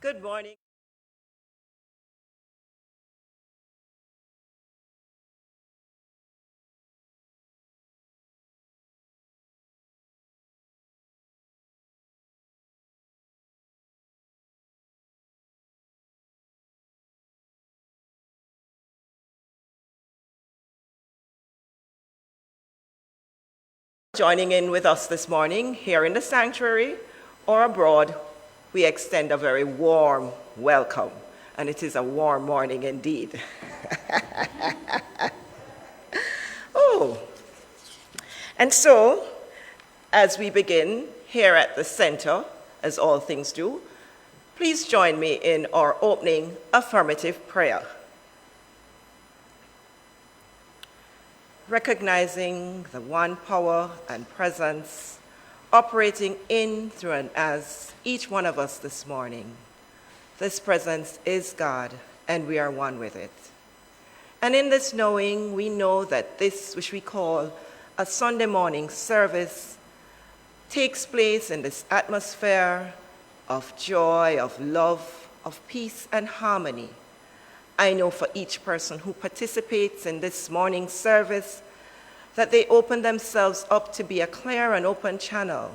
Good morning. Joining in with us this morning here in the sanctuary or abroad, we extend a very warm welcome. And it is a warm morning indeed. Oh, and so as we begin here at the center, as all things do, please join me in our opening affirmative prayer. Recognizing the one power and presence operating in, through, and as each one of us this morning. This presence is God, and we are one with it. And in this knowing, we know that this, which we call a Sunday morning service, takes place in this atmosphere of joy, of love, of peace and harmony. I know for each person who participates in this morning's service that they open themselves up to be a clear and open channel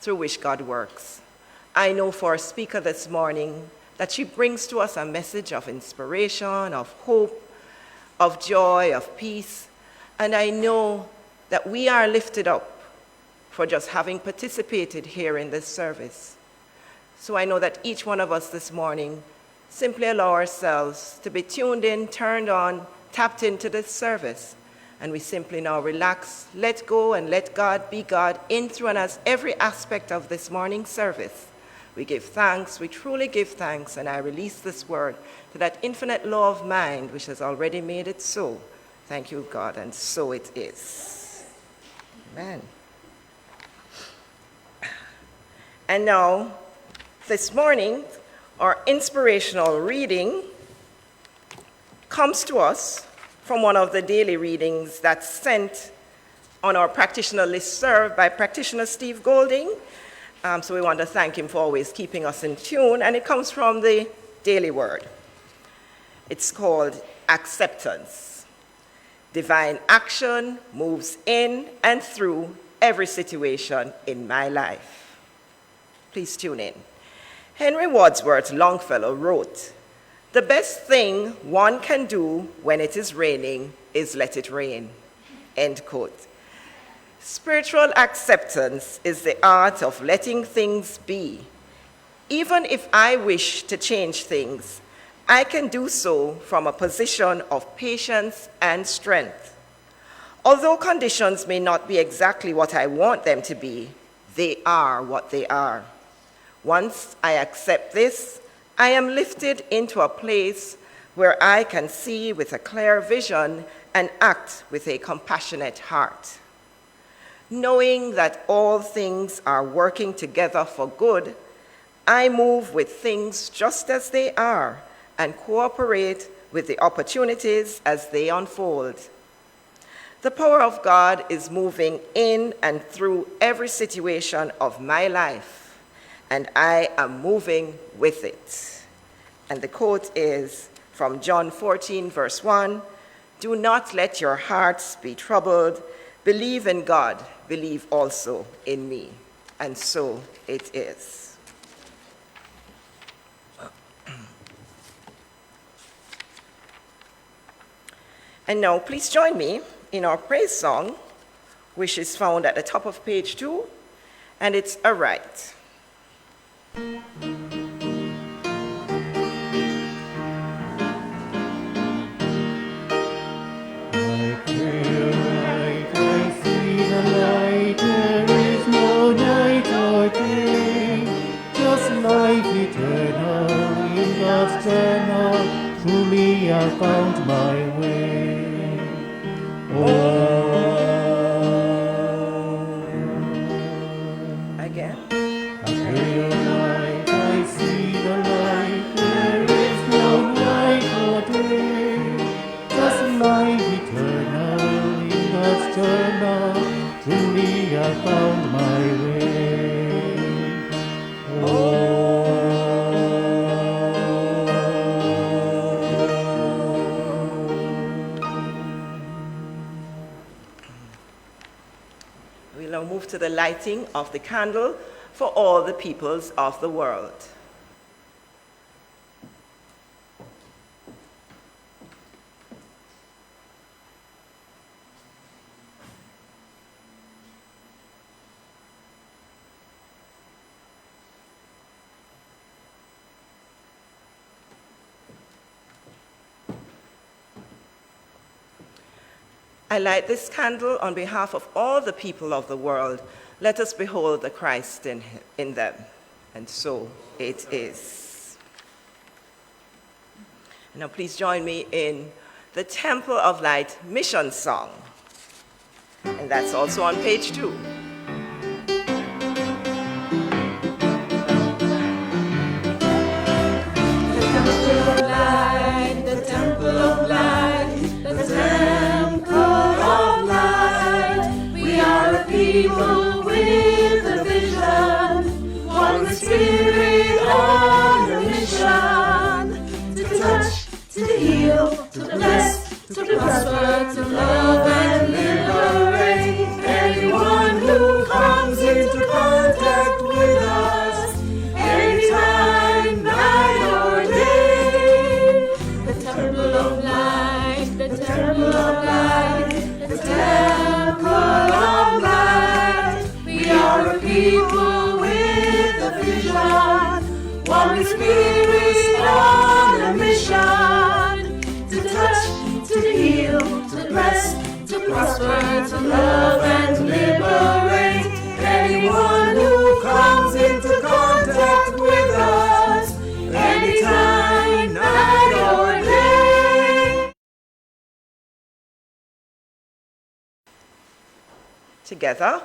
through which God works. I know for our speaker this morning that she brings to us a message of inspiration, of hope, of joy, of peace. And I know that we are lifted up for just having participated here in this service. So I know that each one of us this morning simply allow ourselves to be tuned in, turned on, tapped into this service. And we simply now relax, let go, and let God be God in, through, and as every aspect of this morning's service. We give thanks, we truly give thanks, and I release this word to that infinite law of mind which has already made it so. Thank you, God, and so it is. Amen. And now, this morning, our inspirational reading comes to us from one of the daily readings that's sent on our practitioner listserv by practitioner Steve Golding. So we want to thank him for always keeping us in tune, and it comes from the Daily Word. It's called Acceptance. Divine action moves in and through every situation in my life. Please tune in. Henry Wadsworth Longfellow wrote, "The best thing one can do when it is raining is let it rain." End quote. Spiritual acceptance is the art of letting things be. Even if I wish to change things, I can do so from a position of patience and strength. Although conditions may not be exactly what I want them to be, they are what they are. Once I accept this, I am lifted into a place where I can see with a clear vision and act with a compassionate heart. Knowing that all things are working together for good, I move with things just as they are and cooperate with the opportunities as they unfold. The power of God is moving in and through every situation of my life, and I am moving with it. And the quote is from John 14, verse 1, "Do not let your hearts be troubled. Believe in God, believe also in me." And so it is. And now please join me in our praise song, which is found at the top of page 2, and it's "A Right." Truly I found my way. Again. I hear light, I see the light. There is no night or day. Just life eternal in God's journal. Truly I found my way. Oh. We'll now move to the lighting of the candle for all the peoples of the world. I light this candle on behalf of all the people of the world. Let us behold the Christ in them. And so it is. Now please join me in the Temple of Light mission song. And that's also on page 2. People with a vision, one spirit on a mission, to touch, to heal, to bless, to prosper, to love and liberate anyone who comes into contact with us, anytime, night or day. The temple of light, the temple of light, the temple of light. People with a vision, one spirit on a mission, to touch, to heal, to bless, to prosper, to love and liberate anyone who comes into contact with us, anytime, night or day. Together,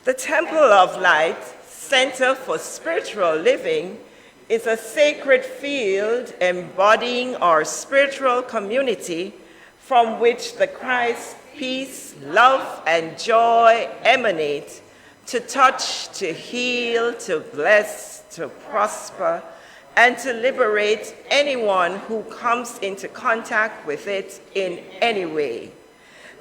the Temple of Light Center for Spiritual Living is a sacred field embodying our spiritual community from which the Christ, peace, love, and joy emanate to touch, to heal, to bless, to prosper, and to liberate anyone who comes into contact with it in any way.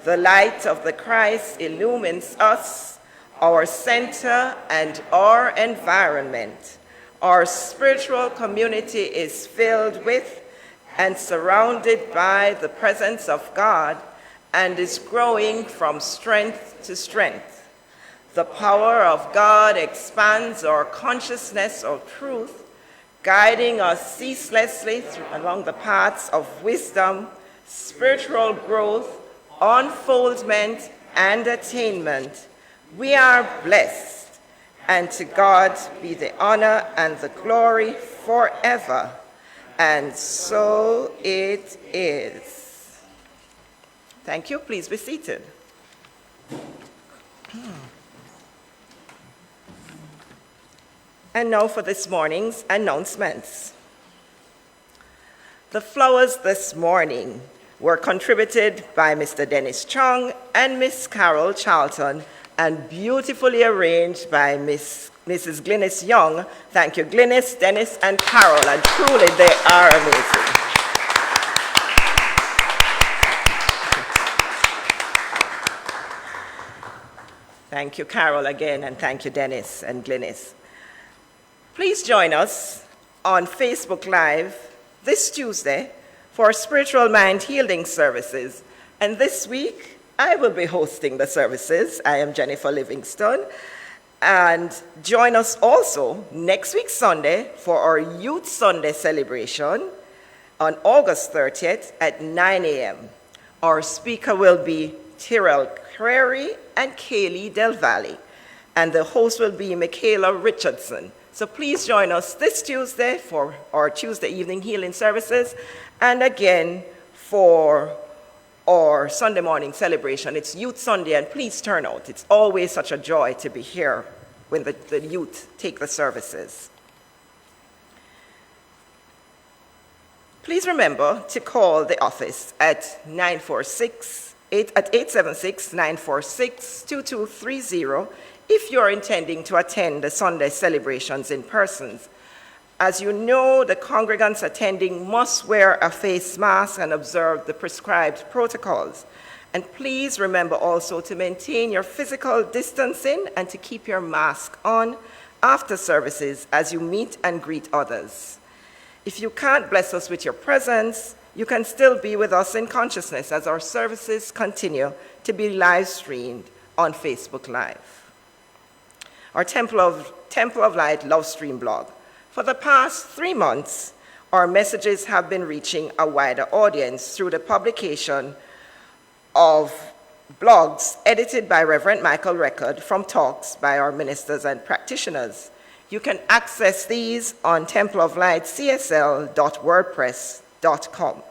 The light of the Christ illumines us, our center, and our environment. Our spiritual community is filled with and surrounded by the presence of God and is growing from strength to strength. The power of God expands our consciousness of truth, guiding us ceaselessly along the paths of wisdom, spiritual growth, unfoldment, and attainment. We are blessed, and to God be the honor and the glory forever. And so it is. Thank you. Please be seated. And now for this morning's announcements. The flowers this morning were contributed by Mr. Dennis Chung and Miss Carol Charlton, and beautifully arranged by Mrs. Glynis Young. Thank you, Glynis, Dennis, and Carol, and truly they are amazing. Thank you, Carol, again, and thank you, Dennis and Glynis. Please join us on Facebook Live this Tuesday for Spiritual Mind Healing Services. And this week, I will be hosting the services. I am Jennifer Livingstone. And join us also next week Sunday for our Youth Sunday celebration on August 30th at 9 a.m. Our speaker will be Tyrell Crary and Kaylee Del Valle, and the host will be Michaela Richardson. So please join us this Tuesday for our Tuesday evening healing services, and again for our Sunday morning celebration. It's Youth Sunday, and please turn out. It's always such a joy to be here when the youth take the services. Please remember to call the office at 876-946-2230 if you're intending to attend the Sunday celebrations in person. As you know, the congregants attending must wear a face mask and observe the prescribed protocols. And please remember also to maintain your physical distancing and to keep your mask on after services as you meet and greet others. If you can't bless us with your presence, you can still be with us in consciousness as our services continue to be live streamed on Facebook Live. Our Temple of Light LoveStream blog. For the past 3 months, our messages have been reaching a wider audience through the publication of blogs edited by Reverend Michael Record from talks by our ministers and practitioners. You can access these on templeoflightcsl.wordpress.com.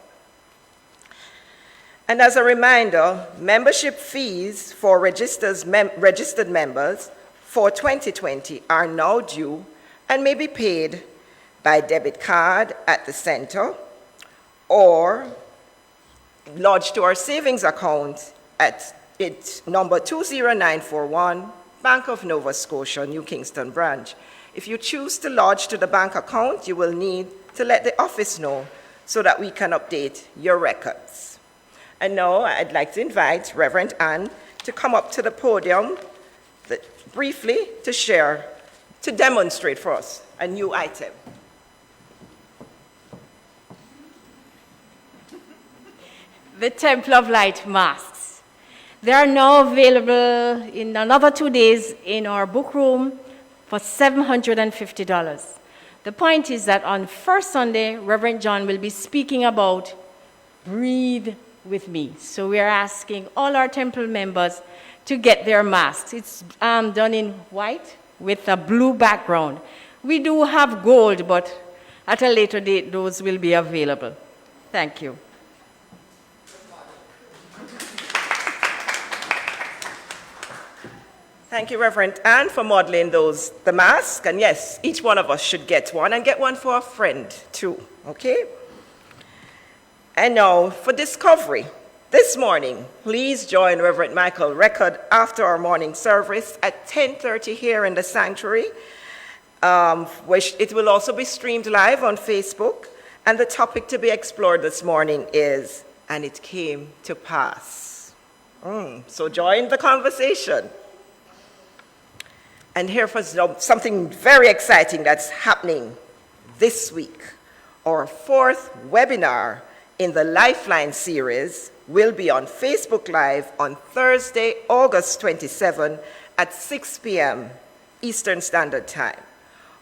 And as a reminder, membership fees for registered members for 2020 are now due and may be paid by debit card at the center or lodged to our savings account at its number 20941, Bank of Nova Scotia, New Kingston branch. If you choose to lodge to the bank account, you will need to let the office know so that we can update your records. And now I'd like to invite Reverend Ann to come up to the podium briefly to demonstrate for us a new item. The Temple of Light masks. They are now available in another 2 days in our book room for $750. The point is that on first Sunday, Reverend John will be speaking about breathe with me. So we are asking all our temple members to get their masks. It's done in white with a blue background. We do have gold, but at a later date, those will be available. Thank you. Thank you, Reverend Ann, for modeling the mask. And yes, each one of us should get one and get one for a friend too, okay? And now for discovery. This morning, please join Reverend Michael Record after our morning service at 10:30 here in the sanctuary, which it will also be streamed live on Facebook. And the topic to be explored this morning is, and it came to pass. So join the conversation. And here for something very exciting that's happening this week. Our 4th webinar in the Lifeline series will be on Facebook Live on Thursday, August 27 at 6 p.m. Eastern Standard Time.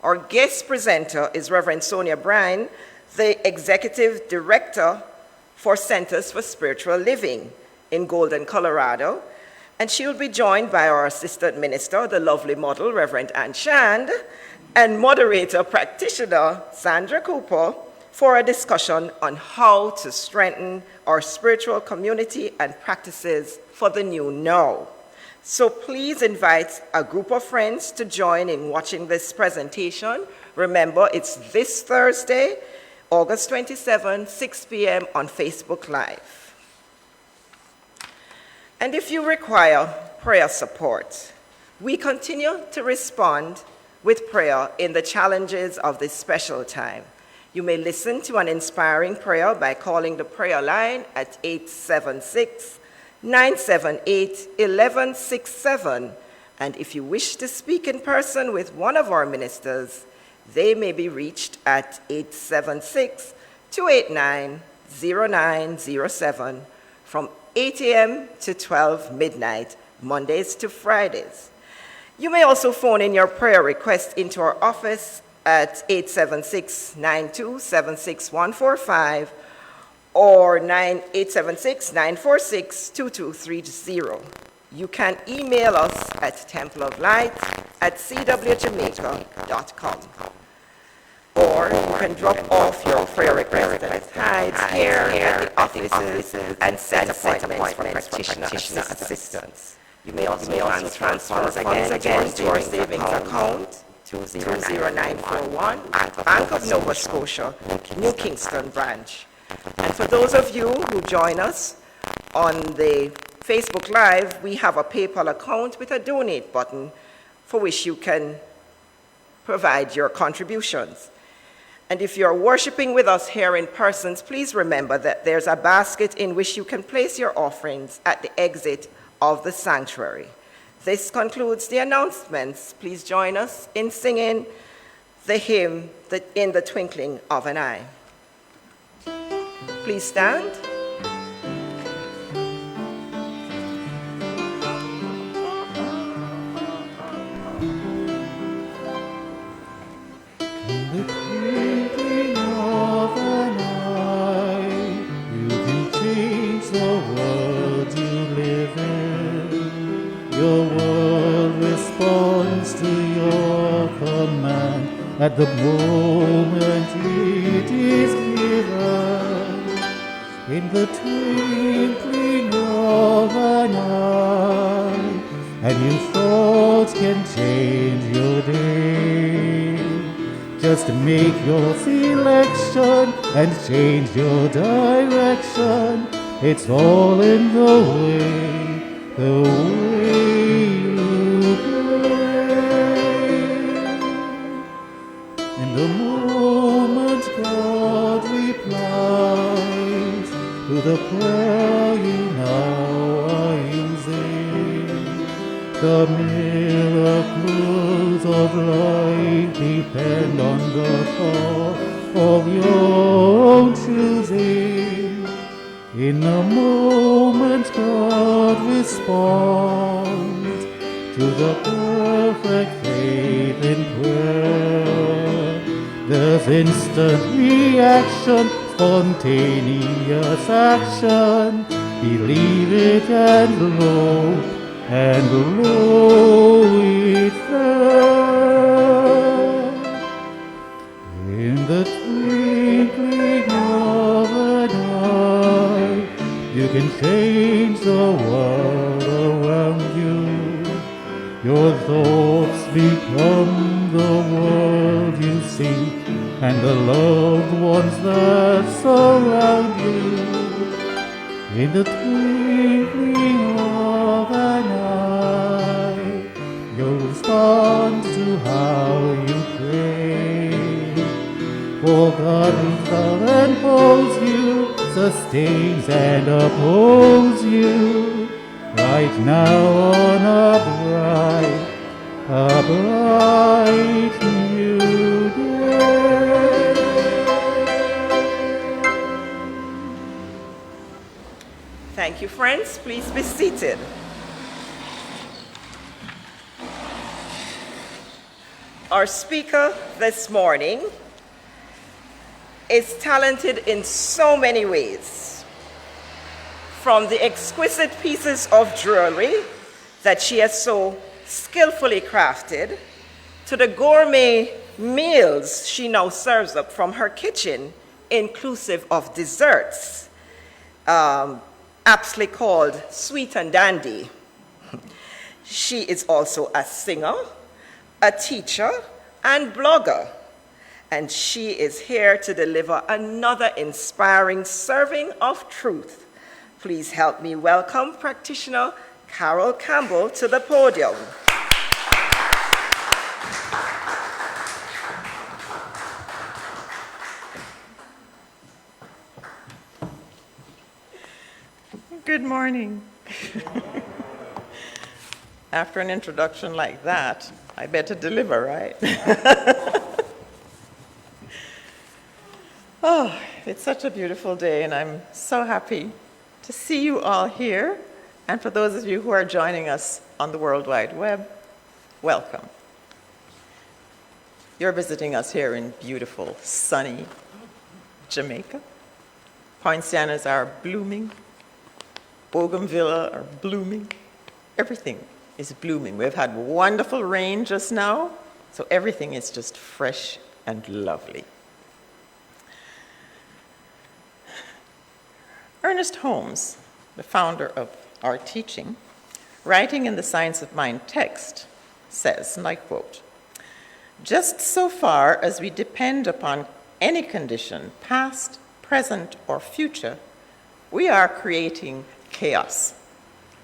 Our guest presenter is Reverend Sonia Bryan, the Executive Director for Centers for Spiritual Living in Golden, Colorado. And she will be joined by our assistant minister, the lovely model, Reverend Ann Shand, and moderator practitioner, Sandra Cooper, for a discussion on how to strengthen our spiritual community and practices for the new now. So please invite a group of friends to join in watching this presentation. Remember, it's this Thursday, August 27, 6 p.m. on Facebook Live. And if you require prayer support, we continue to respond with prayer in the challenges of this special time. You may listen to an inspiring prayer by calling the prayer line at 876-978-1167. And if you wish to speak in person with one of our ministers, they may be reached at 876-289-0907 from 8 a.m. to 12 midnight, Mondays to Fridays. You may also phone in your prayer request into our office at 876-9276145 or 876-946-2230. You can email us at templeoflight@cwjamaica.com. Or you can drop off your prayer request at hides here at the offices and set appointments for practitioner assistance. You may also transfer funds again to our savings account, 20941, Bank of Nova Scotia, New Kingston branch. And for those of you who join us on the Facebook Live, we have a PayPal account with a donate button for which you can provide your contributions. And if you're worshiping with us here in person, please remember that there's a basket in which you can place your offerings at the exit of the sanctuary. This concludes the announcements. Please join us in singing the hymn, In the Twinkling of an Eye. Please stand. In the twinkling of an eye, you can change the world you live in. Your world responds to your command at the moment it is given. In the twinkling of an eye, and your thoughts can change your day. Just make your selection and change your direction. It's all in the way you pray. In the moment God replies to the prayer you now are using, the miracles of life depend on the thought of your own choosing. In the moment God responds to the perfect faith in prayer. There's instant reaction, spontaneous action. Believe it and lo it's there. In the twinkling of an eye, you can change the world around you. Your thoughts become the world you see, and the loved ones that surround you. In the twinkling of an eye, you'll respond to how you pray. For God's love impulse you, sustains and upholds you, right now on a bright new day. Thank you, friends. Please be seated. Our speaker this morning is talented in so many ways. From the exquisite pieces of jewelry that she has so skillfully crafted, to the gourmet meals she now serves up from her kitchen, inclusive of desserts, aptly called sweet and dandy. She is also a singer, a teacher, and blogger. And she is here to deliver another inspiring serving of truth. Please help me welcome practitioner Carol Campbell to the podium. Good morning. After an introduction like that, I better deliver, right? Oh, it's such a beautiful day, and I'm so happy to see you all here. And for those of you who are joining us on the World Wide Web, welcome. You're visiting us here in beautiful, sunny Jamaica. Poincianas are blooming. Bougainvillea are blooming. Everything is blooming. We've had wonderful rain just now, so everything is just fresh and lovely. Ernest Holmes, the founder of our teaching, writing in the Science of Mind text, says, and I quote, "Just so far as we depend upon any condition, past, present, or future, we are creating chaos,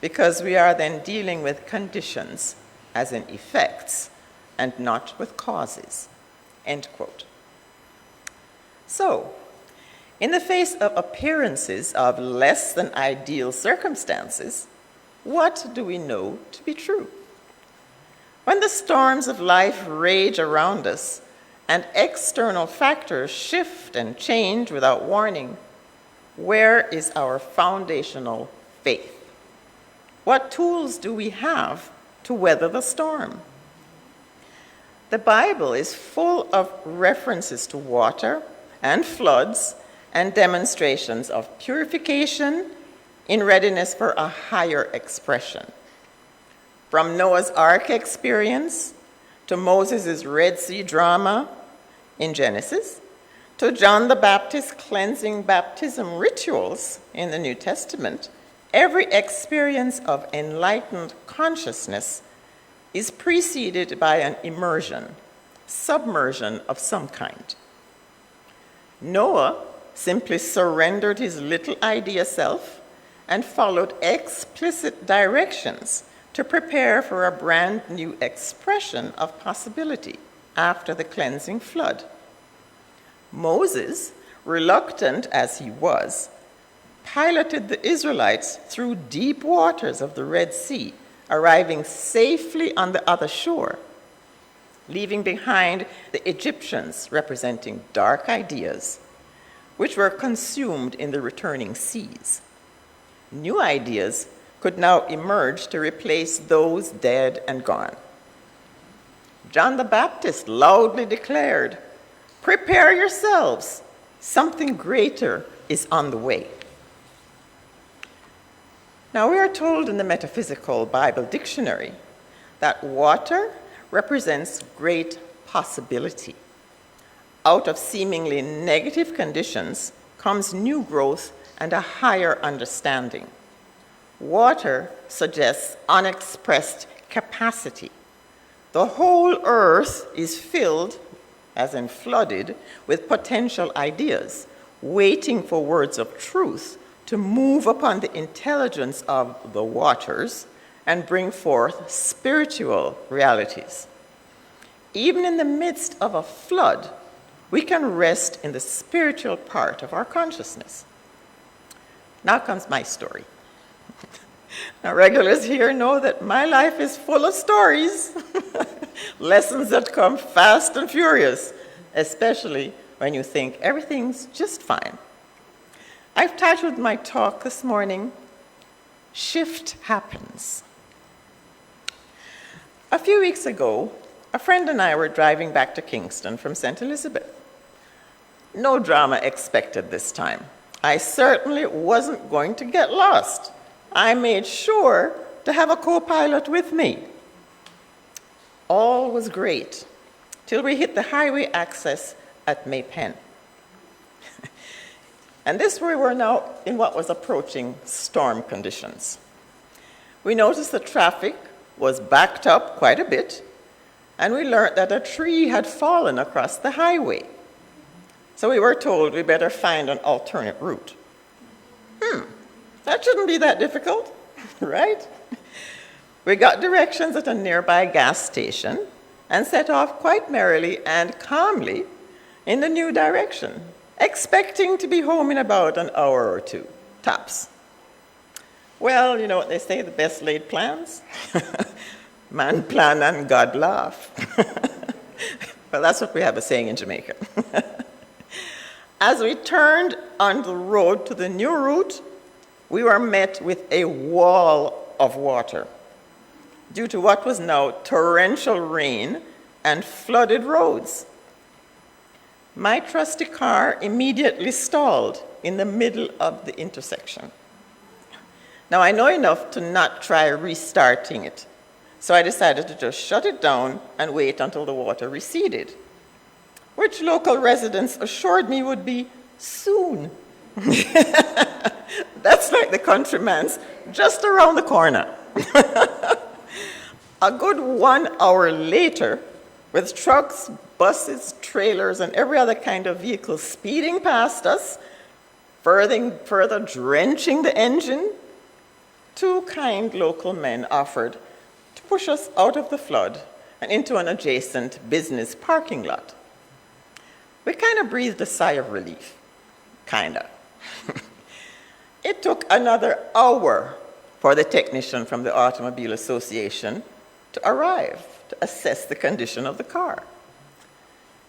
because we are then dealing with conditions, as in effects, and not with causes." End quote. So, in the face of appearances of less than ideal circumstances, what do we know to be true? When the storms of life rage around us and external factors shift and change without warning, where is our foundational faith? What tools do we have to weather the storm? The Bible is full of references to water and floods and demonstrations of purification in readiness for a higher expression. From Noah's Ark experience to Moses' Red Sea drama in Genesis, to John the Baptist's cleansing baptism rituals in the New Testament, every experience of enlightened consciousness is preceded by an immersion, submersion of some kind. Noah simply surrendered his little idea self and followed explicit directions to prepare for a brand new expression of possibility after the cleansing flood. Moses, reluctant as he was, piloted the Israelites through deep waters of the Red Sea, arriving safely on the other shore, leaving behind the Egyptians representing dark ideas, which were consumed in the returning seas. New ideas could now emerge to replace those dead and gone. John the Baptist loudly declared, "Prepare yourselves, something greater is on the way." Now, we are told in the Metaphysical Bible Dictionary that water represents great possibility. Out of seemingly negative conditions comes new growth and a higher understanding. Water suggests unexpressed capacity. The whole earth is filled, as in flooded, with potential ideas, waiting for words of truth to move upon the intelligence of the waters and bring forth spiritual realities. Even in the midst of a flood, we can rest in the spiritual part of our consciousness. Now comes my story. Now, regulars here know that my life is full of stories, lessons that come fast and furious, especially when you think everything's just fine. I've titled my talk this morning, Shift Happens. A few weeks ago, a friend and I were driving back to Kingston from St. Elizabeth. No drama expected this time. I certainly wasn't going to get lost. I made sure to have a co-pilot with me. All was great till we hit the highway access at May Pen. And this we were now in what was approaching storm conditions. We noticed the traffic was backed up quite a bit, and we learned that a tree had fallen across the highway. So we were told we better find an alternate route. That shouldn't be that difficult, right? We got directions at a nearby gas station and set off quite merrily and calmly in the new direction, expecting to be home in about an hour or two, tops. Well, you know what they say, the best laid plans? Man plan and God laugh. Well, that's what we have a saying in Jamaica. As we turned on the road to the new route, we were met with a wall of water due to what was now torrential rain and flooded roads. My trusty car immediately stalled in the middle of the intersection. Now, I know enough to not try restarting it, so I decided to just shut it down and wait until the water receded, which local residents assured me would be soon. That's like the countryman's just around the corner. A good 1 hour later, with trucks, buses, trailers, and every other kind of vehicle speeding past us, further drenching the engine, 2 kind local men offered to push us out of the flood and into an adjacent business parking lot. We kind of breathed a sigh of relief. Kinda. It took another hour for the technician from the Automobile Association to arrive to assess the condition of the car.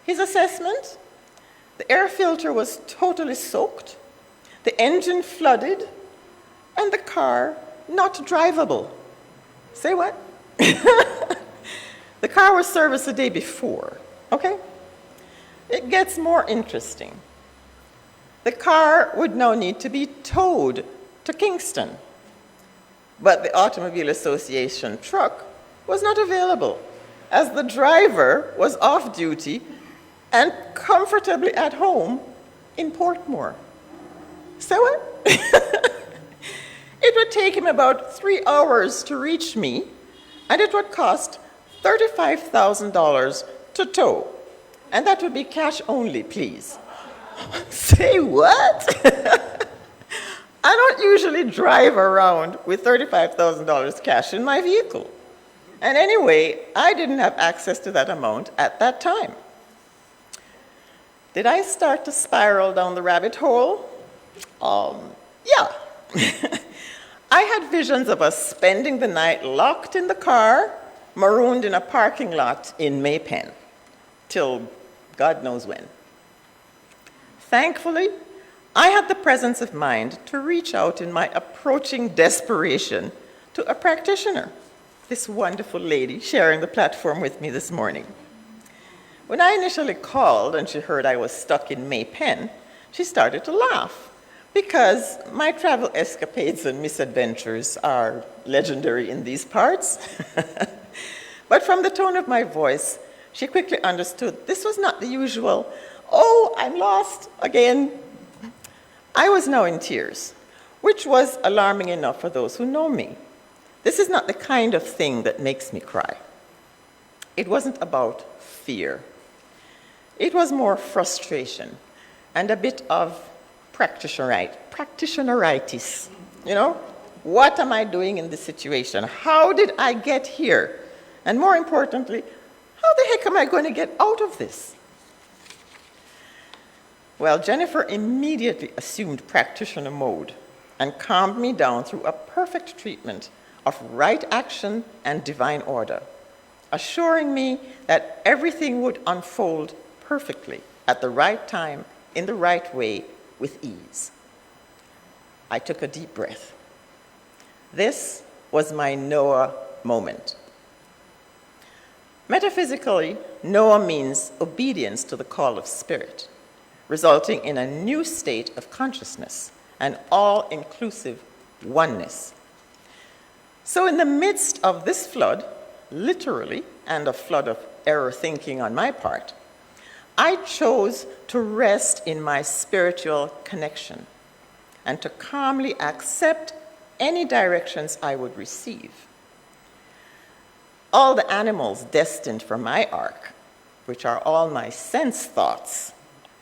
His assessment: the air filter was totally soaked, the engine flooded, and the car not drivable. Say what? The car was serviced the day before, okay? It gets more interesting. The car would now need to be towed to Kingston, but the Automobile Association truck was not available as the driver was off duty and comfortably at home in Portmore. So what? It would take him about 3 hours to reach me, and it would cost $35,000 to tow. And that would be cash only, please. Say what? I don't usually drive around with $35,000 cash in my vehicle. And anyway, I didn't have access to that amount at that time. Did I start to spiral down the rabbit hole? Yeah. I had visions of us spending the night locked in the car, marooned in a parking lot in Maypen, till God knows when. Thankfully, I had the presence of mind to reach out in my approaching desperation to a practitioner, this wonderful lady sharing the platform with me this morning. When I initially called and she heard I was stuck in Maypen, she started to laugh because my travel escapades and misadventures are legendary in these parts. But from the tone of my voice, she quickly understood this was not the usual, "Oh, I'm lost again." I was now in tears, which was alarming enough for those who know me. This is not the kind of thing that makes me cry. It wasn't about fear. It was more frustration and a bit of practitioneritis. You know, what am I doing in this situation? How did I get here? And more importantly, how the heck am I going to get out of this? Well, Jennifer immediately assumed practitioner mode and calmed me down through a perfect treatment of right action and divine order, assuring me that everything would unfold perfectly at the right time, in the right way, with ease. I took a deep breath. This was my Noah moment. Metaphysically, Noah means obedience to the call of spirit, resulting in a new state of consciousness, an all-inclusive oneness. So in the midst of this flood, literally, and a flood of error thinking on my part, I chose to rest in my spiritual connection and to calmly accept any directions I would receive. All the animals destined for my ark, which are all my sense thoughts,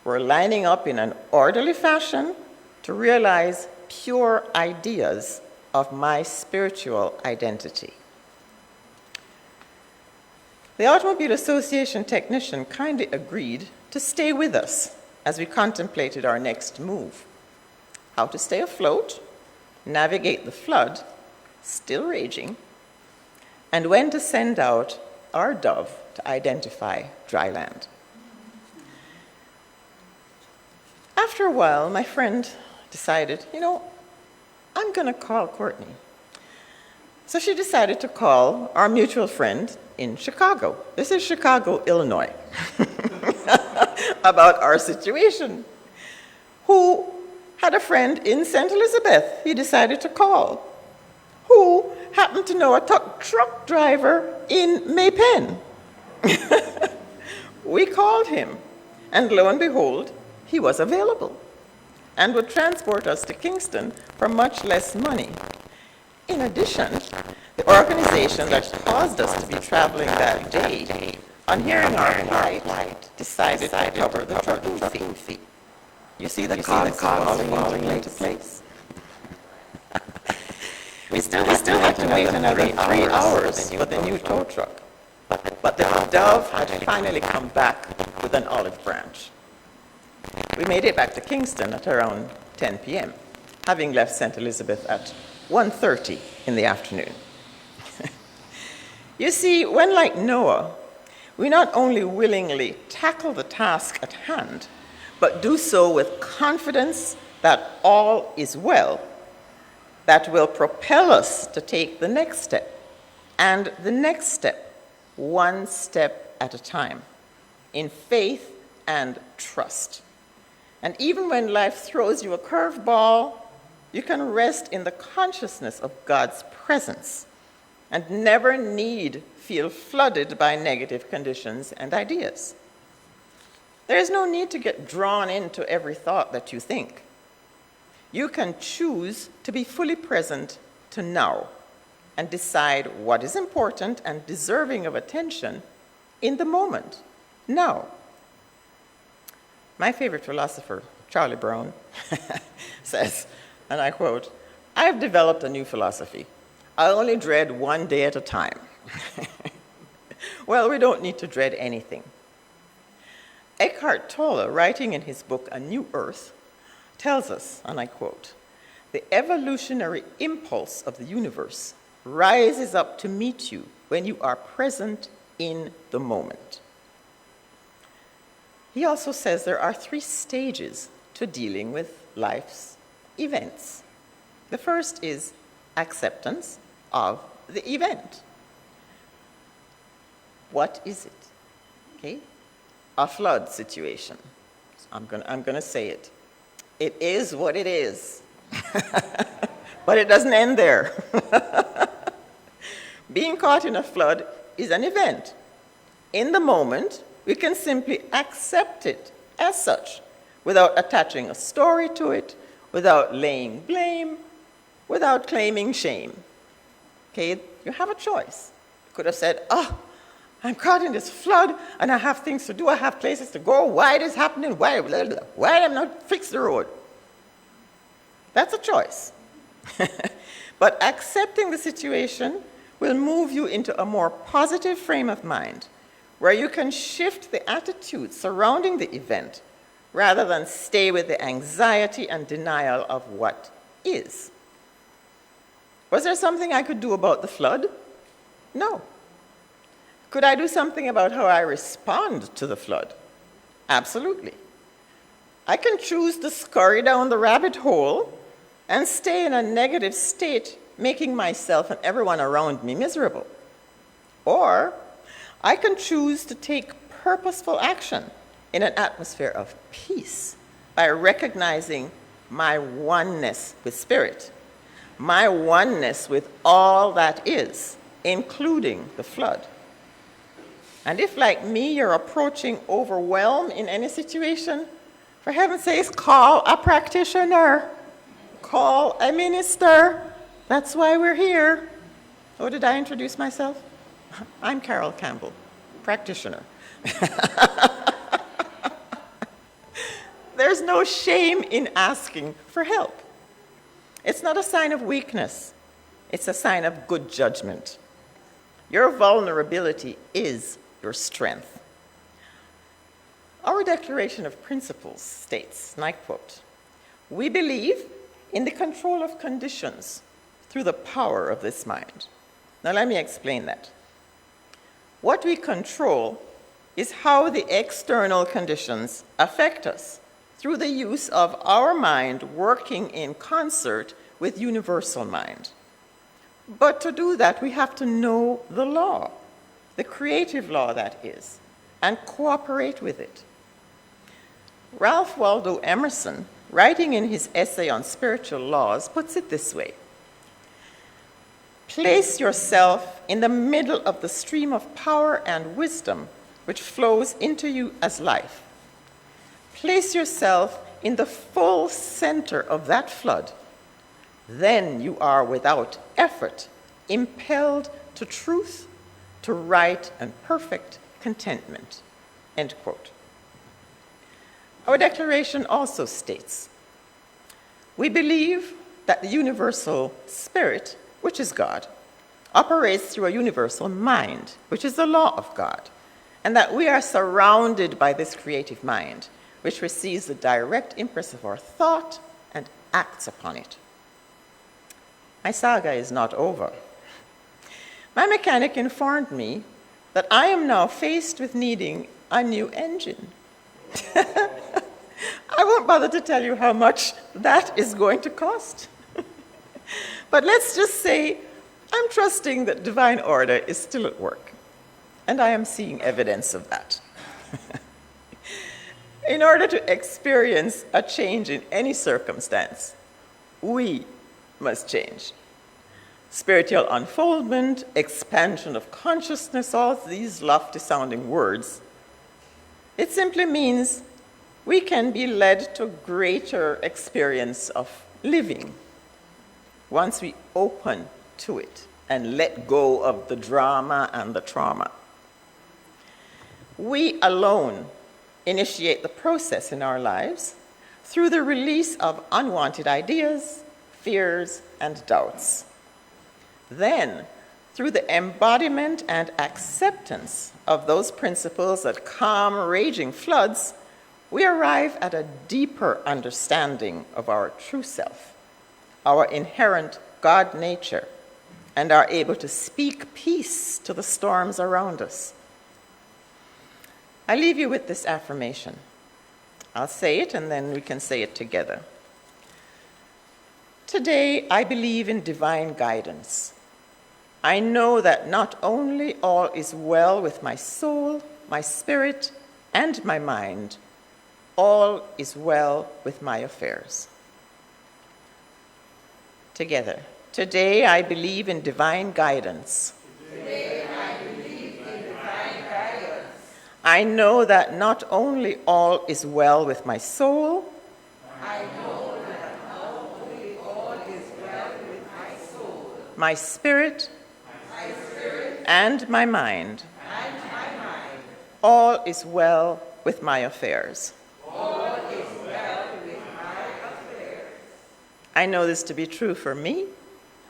were lining up in an orderly fashion to realize pure ideas of my spiritual identity. The Automobile Association technician kindly agreed to stay with us as we contemplated our next move. How to stay afloat, navigate the flood, still raging, and when to send out our dove to identify dry land. After a while, my friend decided, I'm going to call Courtney. So she decided to call our mutual friend in Chicago. This is Chicago, Illinois, about our situation, who had a friend in St. Elizabeth he decided to call, who happened to know a truck driver in Maypen. We called him, and lo and behold, he was available and would transport us to Kingston for much less money. In addition, the organization that caused us to be traveling that day, on hearing our plight, decided to cover the trucking fee. You see the cogs falling into place? We still had to wait another 3 hours for the new tow truck. But the dove had finally come back with an olive branch. We made it back to Kingston at around 10 p.m., having left St. Elizabeth at 1:30 in the afternoon. You see, when like Noah, we not only willingly tackle the task at hand, but do so with confidence that all is well, that will propel us to take the next step, and the next step, one step at a time, in faith and trust. And even when life throws you a curveball, you can rest in the consciousness of God's presence and never need feel flooded by negative conditions and ideas. There is no need to get drawn into every thought that you think. You can choose to be fully present to now and decide what is important and deserving of attention in the moment, now. My favorite philosopher, Charlie Brown, says, and I quote, "I've developed a new philosophy. I only dread one day at a time." Well, we don't need to dread anything. Eckhart Tolle, writing in his book, A New Earth, tells us, and I quote, "The evolutionary impulse of the universe rises up to meet you when you are present in the moment." He also says there are 3 stages to dealing with life's events. The first is acceptance of the event. What is it? Okay? A flood situation. I'm gonna say it. It is what it is. But it doesn't end there. Being caught in a flood is an event. In the moment, we can simply accept it as such, without attaching a story to it, without laying blame, without claiming shame. Okay, you have a choice. You could have said, "Oh, I'm caught in this flood, and I have things to do, I have places to go, why it is happening, why am I not fix the road?" That's a choice. But accepting the situation will move you into a more positive frame of mind, where you can shift the attitude surrounding the event, rather than stay with the anxiety and denial of what is. Was there something I could do about the flood? No. Could I do something about how I respond to the flood? Absolutely. I can choose to scurry down the rabbit hole and stay in a negative state, making myself and everyone around me miserable. Or I can choose to take purposeful action in an atmosphere of peace by recognizing my oneness with Spirit, my oneness with all that is, including the flood. And if, like me, you're approaching overwhelm in any situation, for heaven's sakes, call a practitioner, call a minister. That's why we're here. Oh, did I introduce myself? I'm Carol Campbell, practitioner. There's no shame in asking for help. It's not a sign of weakness. It's a sign of good judgment. Your vulnerability is your strength. Our Declaration of Principles states, and I quote, "We believe in the control of conditions through the power of this mind." Now let me explain that. What we control is how the external conditions affect us through the use of our mind working in concert with universal mind. But to do that, we have to know the law, the creative law that is, and cooperate with it. Ralph Waldo Emerson, writing in his essay on spiritual laws, puts it this way: "Place yourself in the middle of the stream of power and wisdom which flows into you as life. Place yourself in the full center of that flood. Then you are without effort impelled to truth, to right and perfect contentment." End quote. Our declaration also states, "We believe that the universal spirit, which is God, operates through a universal mind, which is the law of God, and that we are surrounded by this creative mind, which receives the direct impress of our thought and acts upon it. My saga is not over. My mechanic informed me that I am now faced with needing a new engine. I won't bother to tell you how much that is going to cost. But let's just say I'm trusting that divine order is still at work, and I am seeing evidence of that. In order to experience a change in any circumstance, we must change. Spiritual unfoldment, expansion of consciousness, all these lofty-sounding words, it simply means we can be led to greater experience of living once we open to it and let go of the drama and the trauma. We alone initiate the process in our lives through the release of unwanted ideas, fears, and doubts. Then, through the embodiment and acceptance of those principles that calm raging floods, we arrive at a deeper understanding of our true self, our inherent God nature, and are able to speak peace to the storms around us. I leave you with this affirmation. I'll say it and then we can say it together. Today, I believe in divine guidance. I know that not only all is well with my soul, my spirit, and my mind, all is well with my affairs. Together. Today, I believe in divine guidance. Today I believe in divine guidance. I know that not only all is well with my soul, I know that not only all is well with my soul, my spirit, and my mind, all is well with my affairs. I know this to be true for me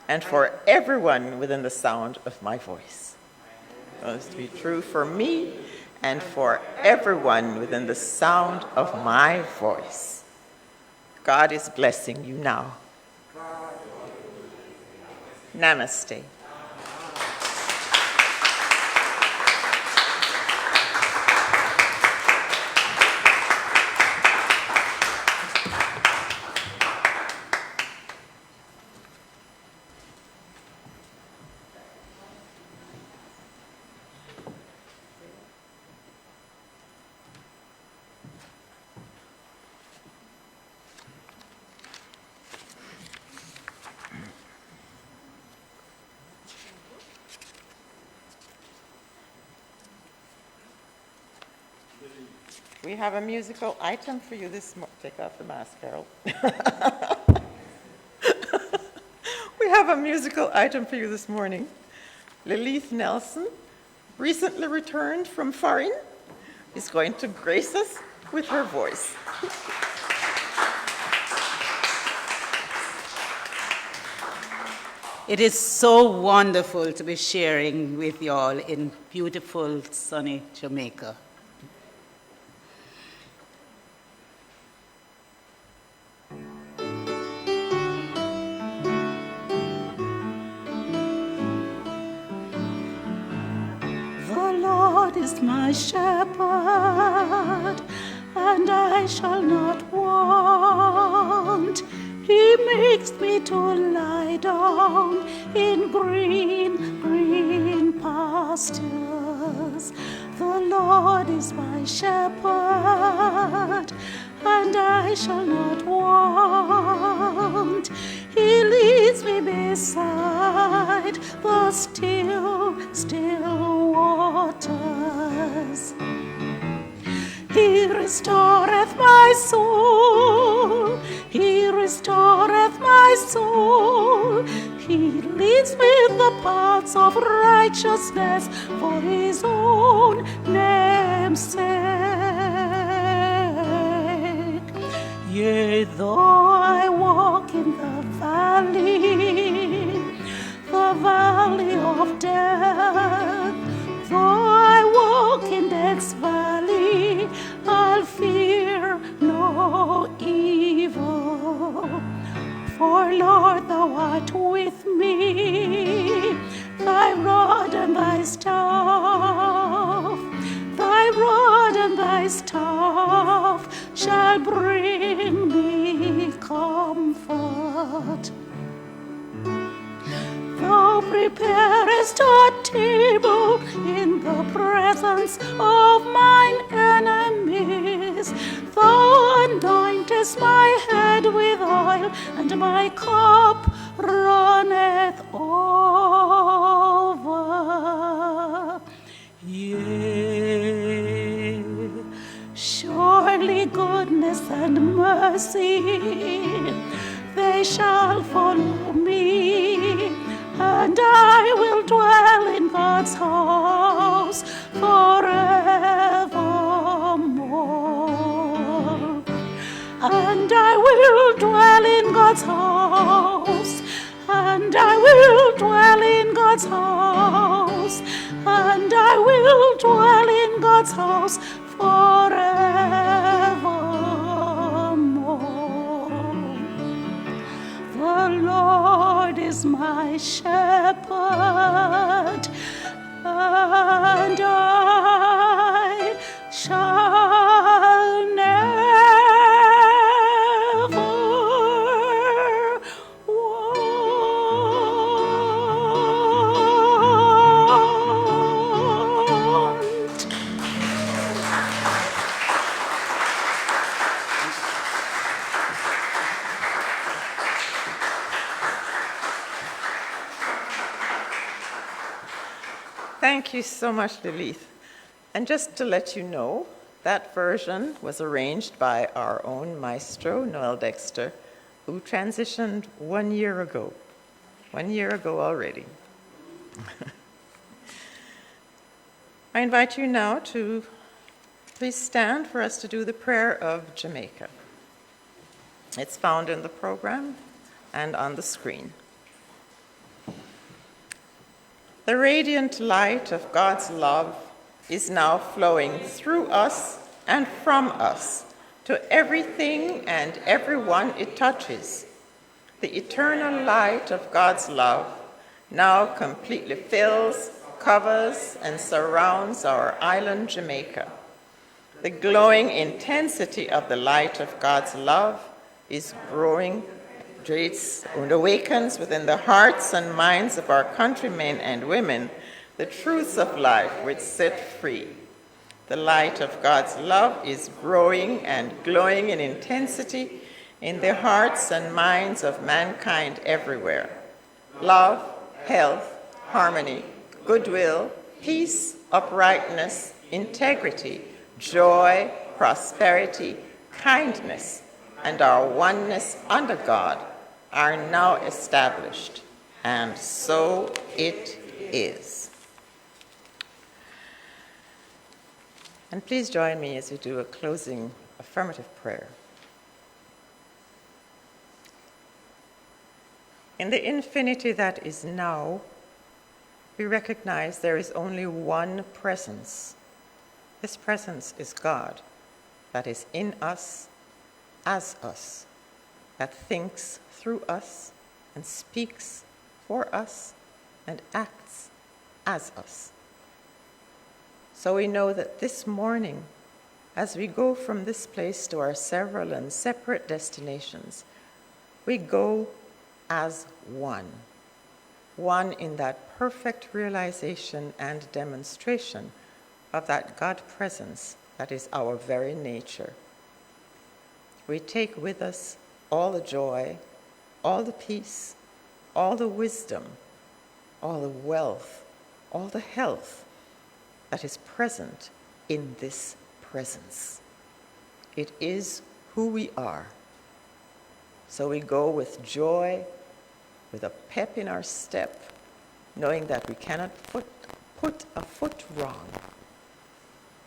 and for everyone within the sound of my voice. I know this to be true for me and for everyone within the sound of my voice. God is blessing you now. Namaste. We have a musical item for you this morning. Take off the mask, Carol. We have a musical item for you this morning. Lilith Nelson, recently returned from foreign, is going to grace us with her voice. It is so wonderful to be sharing with you all in beautiful, sunny Jamaica. The Lord is my shepherd, and I shall not want. He makes me to lie down in green, green pastures. The Lord is my shepherd, and I shall not want. He leads me beside the still, still waters. He restoreth my soul. He restoreth my soul. He leads me in the paths of righteousness for his own name's sake. Yea, though I walk in the valley of death, though I walk in death's valley, I'll fear shall bring me comfort. Thou preparest a table in the presence of mine enemies. Thou anointest my head with oil, and my cup runneth over. Yea, surely goodness and mercy, they shall follow me, and I will dwell in God's house forevermore. And I will dwell in God's house, and I will dwell in God's house, and I will dwell in God's house forevermore. The Lord is my shepherd, and I shall never want. Thank you so much, Lilith. And just to let you know, that version was arranged by our own maestro, Noel Dexter, who transitioned 1 year ago. 1 year ago already. I invite you now to please stand for us to do the prayer of Jamaica. It's found in the program and on the screen. The radiant light of God's love is now flowing through us and from us to everything and everyone it touches. The eternal light of God's love now completely fills, covers, and surrounds our island Jamaica. The glowing intensity of the light of God's love is growing. It awakens within the hearts and minds of our countrymen and women the truths of life which set free. The light of God's love is growing and glowing in intensity in the hearts and minds of mankind everywhere. Love, health, harmony, goodwill, peace, uprightness, integrity, joy, prosperity, kindness, and our oneness under God are now established, and so it is. And please join me as we do a closing affirmative prayer. In the infinity that is now, we recognize there is only one presence. This presence is God, that is in us, as us, that thinks through us and speaks for us and acts as us. So we know that this morning, as we go from this place to our several and separate destinations, we go as one in that perfect realization and demonstration of that God presence that is our very nature. We take with us all the joy, all the peace, all the wisdom, all the wealth, all the health that is present in this presence. It is who we are. So we go with joy, with a pep in our step, knowing that we cannot put a foot wrong.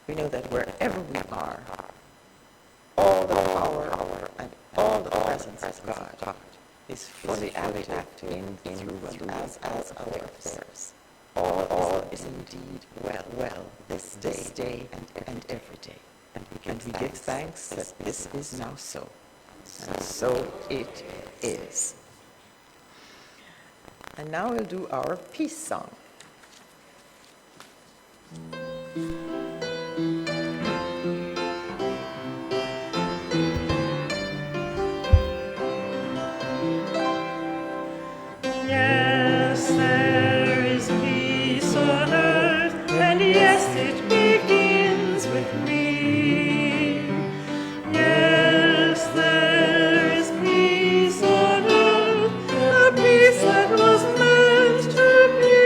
We know that wherever we are, all the power and all the presence of God is fully active in through and as our affairs. All is indeed well this day and every day. And we give thanks that this is now so. And so it is. And now we'll do our peace song. yes, it begins with me. Yes, there is peace on earth, the peace that was meant to be,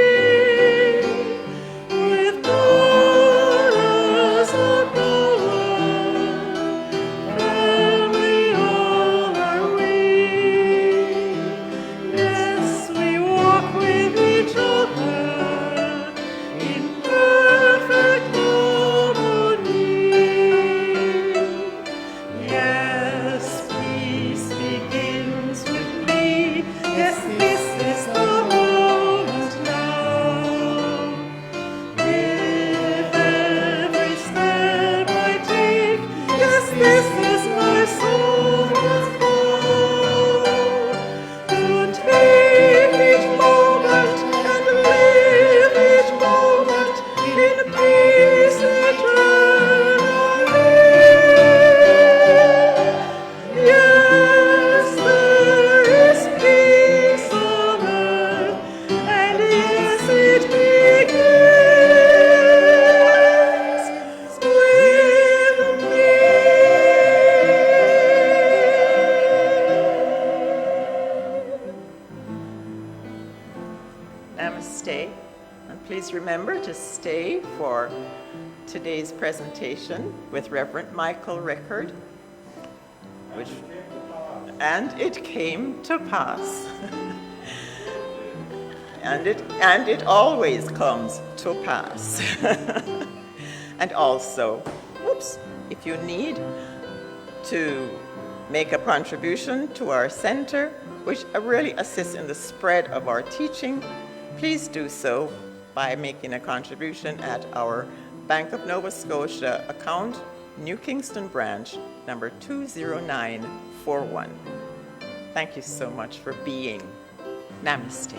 with God as above, family all are we. Yes, we walk with each other in perfect harmony. Yes, peace begins with me. Yes, this is the moment now. With every step I take, yes, this is my soul's goal. To take each moment and live each moment in peace eternally. Yes, there is peace on earth, and yes, it begins with me. Namaste. And please remember to stay for today's presentation with Reverend Michael Rickard, and it came to pass. and it always comes to pass. And also, if you need to make a contribution to our center, which really assists in the spread of our teaching, please do so by making a contribution at our Bank of Nova Scotia account, New Kingston branch, number 20941. Thank you so much for being. Namaste.